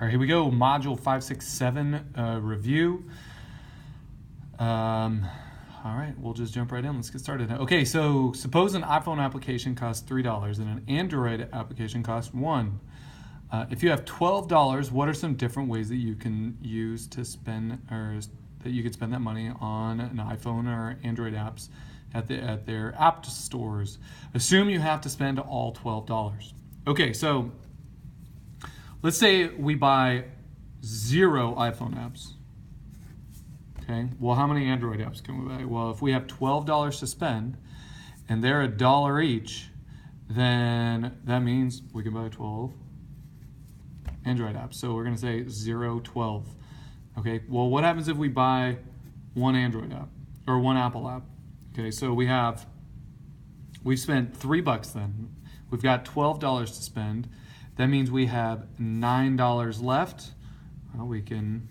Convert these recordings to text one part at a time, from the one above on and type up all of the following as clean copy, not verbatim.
All right, here we go. Module 567 review. All right, we'll just jump right in. Let's get started. Okay, so suppose an iPhone application costs $3 and an Android application costs $1. If you have $12, what are some different ways that you can use to spend, or that you could spend that money on an iPhone or Android apps at their app stores? Assume you have to spend all $12. Okay, so let's say we buy 0 iPhone apps. Okay, well, how many Android apps can we buy? Well, if we have $12 to spend and they're $1 each, then that means we can buy 12 Android apps. So we're going to say 0, 12. Okay, well, what happens if we buy 1 Android app or 1 Apple app? Okay, so we've spent $3 then. We've got $12 to spend. That means we have $9 left. Well, we can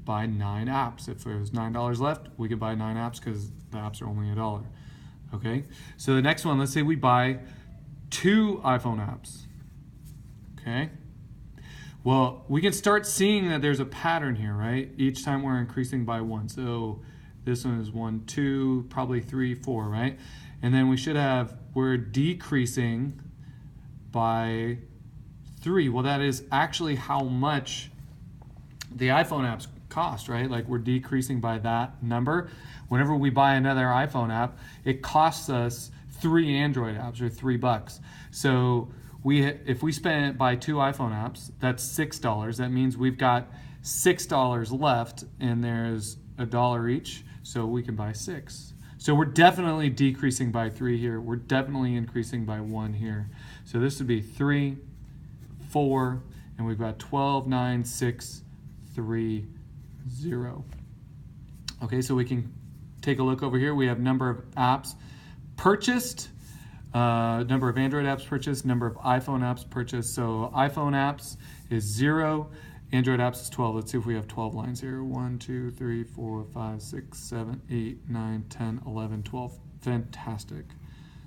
buy 9 apps. If there's $9 left, we could buy 9 apps because the apps are only $1. Okay, so the next one, let's say we buy 2 iPhone apps. Okay, well, we can start seeing that there's a pattern here, right? Each time we're increasing by 1. So this one is 1, 2, probably 3, 4, right? And then we're decreasing by 3. Well, that is actually how much the iPhone apps cost, right? Like, we're decreasing by that number. Whenever we buy another iPhone app, it costs us 3 Android apps or $3. So if we buy 2 iPhone apps, that's $6. That means we've got $6 left, and there's $1 each, so we can buy 6. So we're definitely decreasing by 3 here. We're definitely increasing by 1 here. So this would be 3, 4, and we've got 12, 9, 6, 3, 0. Okay, so we can take a look over here. We have number of apps purchased, number of Android apps purchased, number of iPhone apps purchased. So iPhone apps is 0, Android apps is 12. Let's see if we have 12 lines here. 1, 2, 3, 4, 5, 6, 7, 8, 9, 10, 11, 12. Fantastic.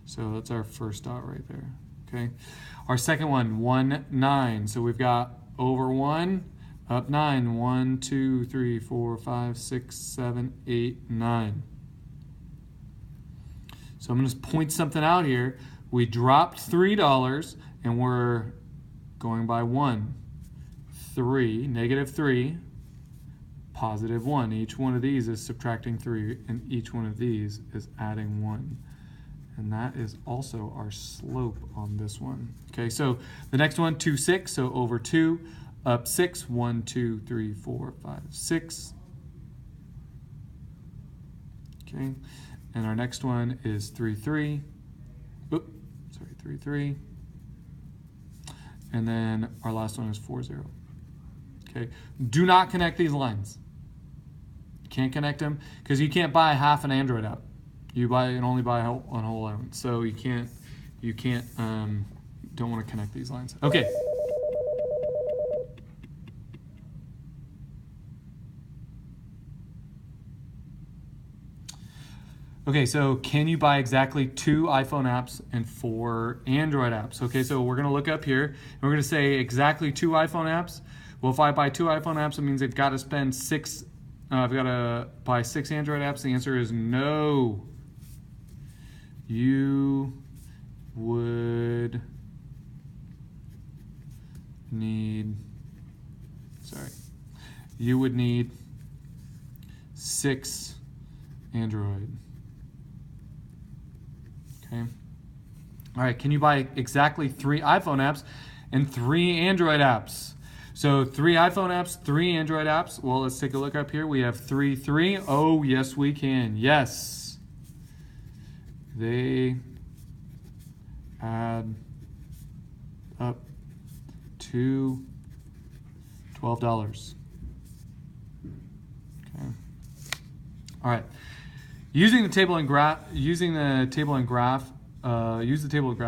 So that's our first dot right there. Okay. Our second one, 1, 9. So we've got over 1, up 9. 1, 2, 3, 4, 5, 6, 7, 8, 9. So I'm going to point something out here. We dropped $3 and we're going by 1. 3, negative 3, positive 1. Each one of these is subtracting 3, and each one of these is adding 1. And that is also our slope on this one. Okay, so the next one, 2, 6, so over 2, up 6, 1, 2, 3, 4, 5, 6. Okay, and our next one is 3, 3. 3, 3. And then our last one is 4, 0. Okay, do not connect these lines. You can't connect them because you can't buy half an Android app. You only buy on whole one. So you can't, don't want to connect these lines. Okay. Okay, so can you buy exactly 2 iPhone apps and 4 Android apps? Okay, so we're going to look up here and we're going to say exactly 2 iPhone apps. Well, if I buy 2 iPhone apps, it means I've got to spend 6. I've got to buy 6 Android apps. The answer is no. You would need 6 Android. Okay. All right. Can you buy exactly 3 iPhone apps and 3 Android apps? So 3 iPhone apps, 3 Android apps. Well, let's take a look up here. We have 3, 3. Oh, yes, we can. Yes. They add up to $12. Okay. All right. Use the table and graph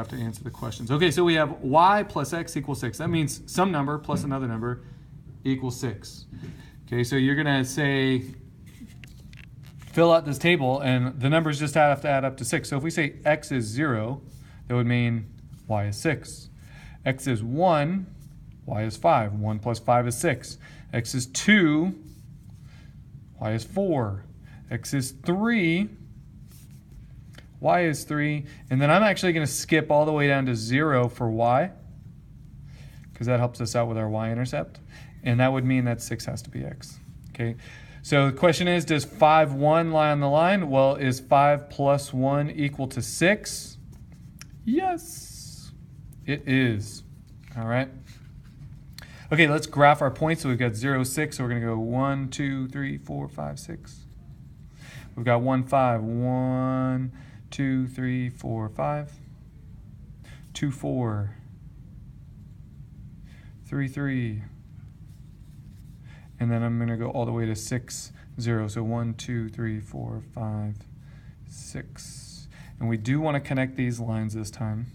to answer the questions. Okay, so we have y plus x equals 6. That means some number plus another number equals 6. Okay, so you're going to say, fill out this table, and the numbers just have to add up to 6. So if we say x is 0, that would mean y is 6. X is 1, y is 5. 1 plus 5 is 6. X is 2, y is 4. X is 3, y is 3. And then I'm actually going to skip all the way down to 0 for y, because that helps us out with our y-intercept. And that would mean that 6 has to be x. Okay. So the question is, does 5, 1 lie on the line? Well, is 5 plus 1 equal to 6? Yes, it is. All right. Okay, let's graph our points. So we've got 0, 6. So we're going to go 1, 2, 3, 4, 5, 6. We've got 1, 5. 1, 2, 3, 4, 5. 2, 4. 3, 3. And then I'm going to go all the way to 6, 0. So 1, 2, 3, 4, 5, 6. And we do want to connect these lines this time.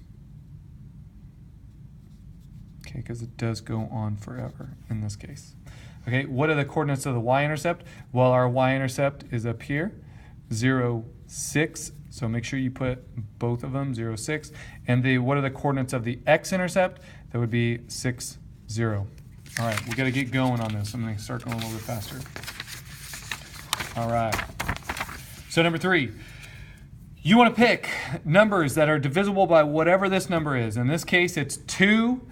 Okay, because it does go on forever in this case. Okay, what are the coordinates of the y-intercept? Well, our y-intercept is up here, 0, 6. So make sure you put both of them, 0, 6. And what are the coordinates of the x-intercept? That would be 6, 0. All right, we got to get going on this. I'm going to start going a little bit faster. All right. So number 3, you want to pick numbers that are divisible by whatever this number is. In this case, it's 2.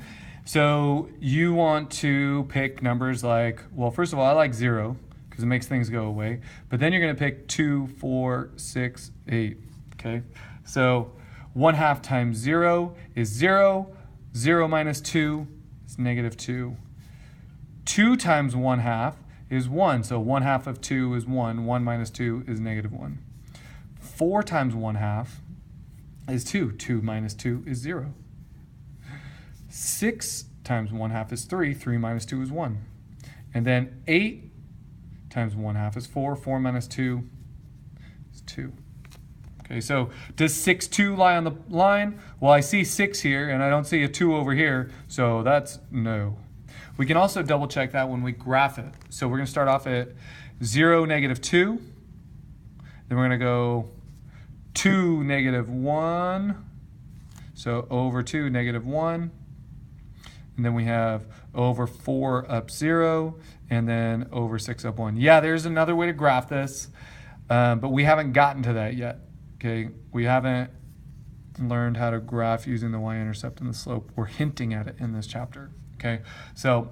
So you want to pick numbers like, well, first of all, I like 0 because it makes things go away. But then you're going to pick 2, 4, 6, 8. Okay. So 1/2 times 0 is 0. 0 minus 2 is negative 2. 2 times 1/2 is 1. So 1/2 of 2 is 1. 1 minus 2 is negative 1. 4 times 1/2 is 2. 2 minus 2 is 0. 6 times 1/2 is 3. 3 minus 2 is 1. And then 8 times 1/2 is 4. 4 minus 2 is 2. Okay, so does 6, 2 lie on the line? Well, I see 6 here, and I don't see a 2 over here, so that's no. We can also double check that when we graph it. So we're going to start off at 0, negative 2. Then we're going to go 2, negative 1. So over 2, negative 1. And then we have over 4 up 0. And then over 6 up 1. Yeah, there's another way to graph this. But we haven't gotten to that yet. Okay, we haven't learned how to graph using the y-intercept and the slope. We're hinting at it in this chapter. Okay, so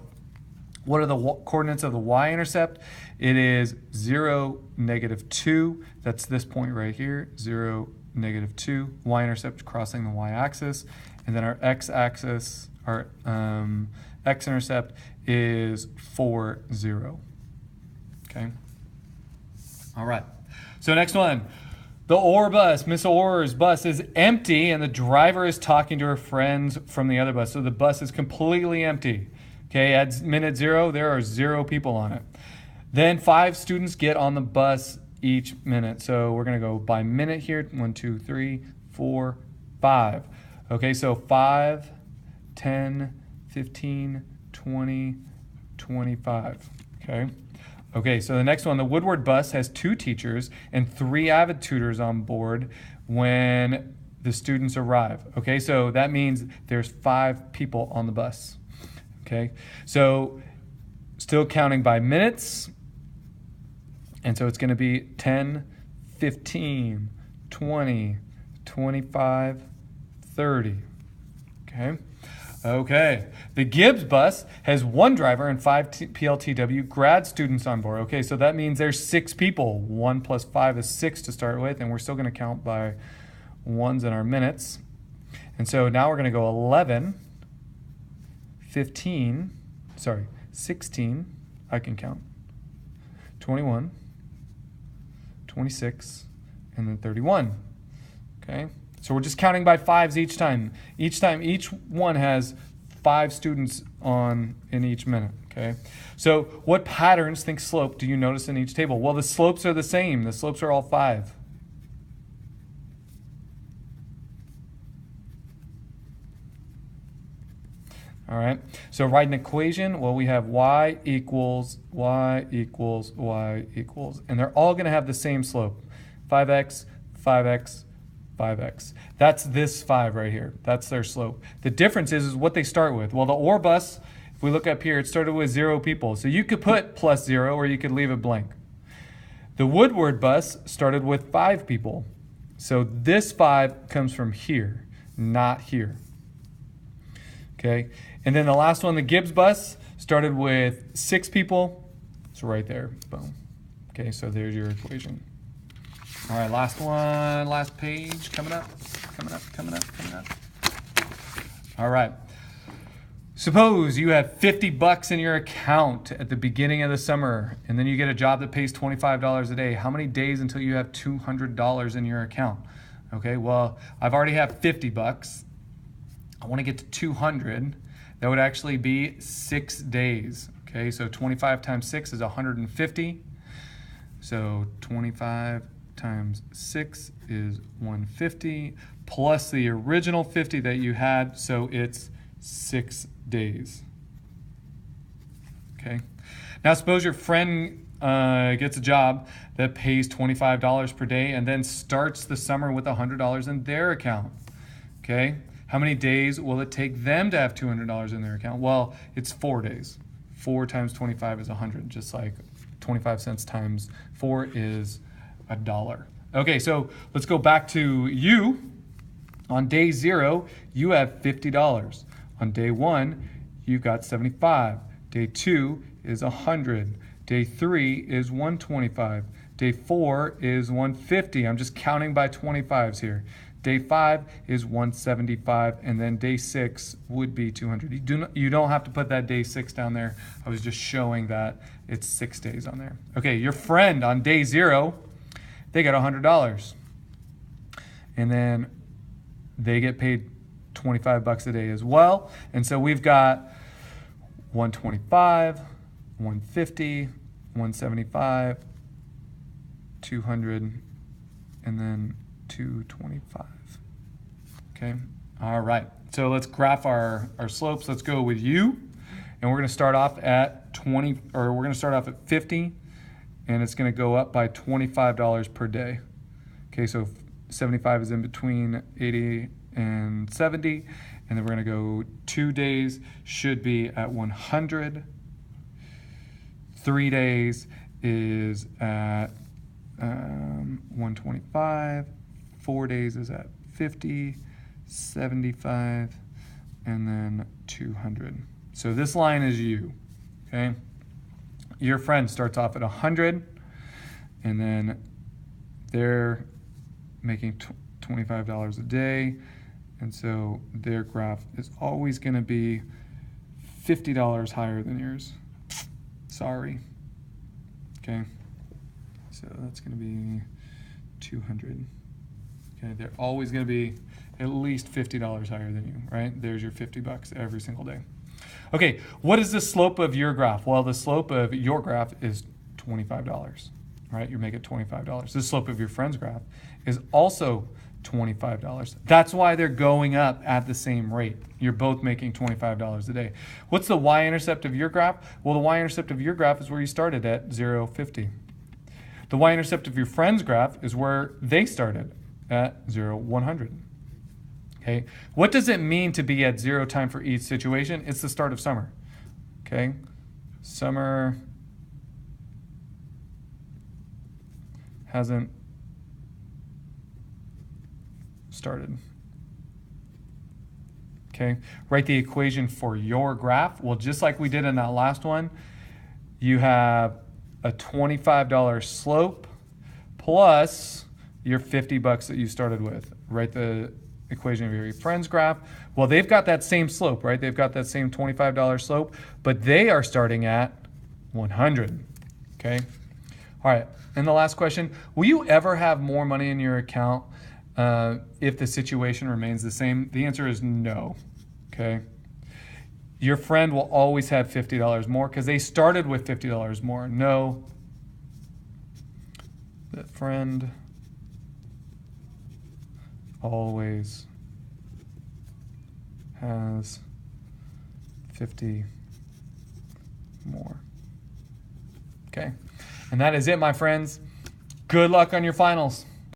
what are the coordinates of the y-intercept? It is 0, negative 2. That's this point right here, 0, negative 2. Y-intercept crossing the y-axis. And then our x-axis, our x-intercept is 4, 0. Okay, all right. So next one. The Orr bus, Miss Orr's bus is empty and the driver is talking to her friends from the other bus. So the bus is completely empty. Okay, at minute 0, there are 0 people on it. Then 5 students get on the bus each minute. So we're going to go by minute here. 1, 2, 3, 4, 5. Okay, so 5, 10, 15, 20, 25. Okay. Okay, so the next one, the Woodward bus has 2 teachers and 3 avid tutors on board when the students arrive. Okay, so that means there's 5 people on the bus. Okay, so still counting by minutes. And so it's going to be 10, 15, 20, 25, 30. Okay. Okay, the Gibbs bus has 1 driver and 5 PLTW grad students on board. Okay, so that means there's 6 people. 1 plus 5 is 6 to start with, and we're still going to count by ones in our minutes. And so now we're going to go 11, 15, 16, I can count, 21, 26, and then 31. Okay. So we're just counting by 5s each time. Each one has 5 students on in each minute. Okay. So what patterns, think slope, do you notice in each table? Well, the slopes are the same. The slopes are all 5. All right. So write an equation. Well, we have y equals, and they're all going to have the same slope. 5x, 5x, 5x. That's this 5 right here. That's their slope. The difference is what they start with. Well, the Orr bus If we look up here, it started with 0 people. So you could put +0 or you could leave it blank. The Woodward bus started with 5 people. So this 5 comes from here, not here. Okay, and then the last one, the Gibbs bus, started with 6 people. So right there, boom. Okay, so there's your equation. All right, last one, last page, coming up. All right. Suppose you have 50 bucks in your account at the beginning of the summer, and then you get a job that pays $25 a day. How many days until you have $200 in your account? Okay, well, I've already have 50 bucks. I want to get to 200. That would actually be 6 days. Okay, so 25 times 6 is 150. So 25 times 6 is 150 plus the original 50 that you had, so it's 6 days. Okay. Now suppose your friend gets a job that pays $25 per day and then starts the summer with $100 in their account. Okay. How many days will it take them to have $200 in their account? Well, it's 4 days. 4 times 25 is 100, just like 25 cents times 4 is $1. Okay, so let's go back to you. On day 0, you have $50. On day 1, you've got 75. Day 2 is 100. Day 3 is 125. Day 4 is 150. I'm just counting by 25s here. Day 5 is 175, and then day 6 would be 200. You don't have to put that day 6 down there. I was just showing that it's 6 days on there. Okay, your friend on day 0, they got $100. And then they get paid 25 bucks a day as well. And so we've got 125, 150, 175, 200, and then 225. Okay, all right. So let's graph our slopes. Let's go with you. And we're gonna start off at 50, and it's gonna go up by $25 per day. Okay, so 75 is in between 80 and 70, and then we're gonna go 2 days should be at 100. 3 days is at 125. 4 days is at 50, 75, and then 200. So this line is you, okay? Your friend starts off at 100, and then they're making $25 a day, and so their graph is always gonna be $50 higher than yours. Sorry, okay? So that's gonna be 200. Okay, they're always gonna be at least $50 higher than you, right? There's your 50 bucks every single day. Okay, what is the slope of your graph? Well, the slope of your graph is $25, right? You're making $25. The slope of your friend's graph is also $25. That's why they're going up at the same rate. You're both making $25 a day. What's the y-intercept of your graph? Well, the y-intercept of your graph is where you started at 0, 50. The y-intercept of your friend's graph is where they started at 0, 100. Okay, what does it mean to be at 0 time for each situation? It's the start of summer. Okay, summer hasn't started. Okay, write the equation for your graph. Well, just like we did in that last one, you have a $25 slope plus your 50 bucks that you started with. Write the equation of your friend's graph. Well, they've got that same slope, right? They've got that same $25 slope, but they are starting at 100, okay? All right, and the last question, will you ever have more money in your account if the situation remains the same? The answer is no, okay? Your friend will always have $50 more because they started with $50 more. No, the friend always has 50 more. Okay, and that is it, my friends. Good luck on your finals.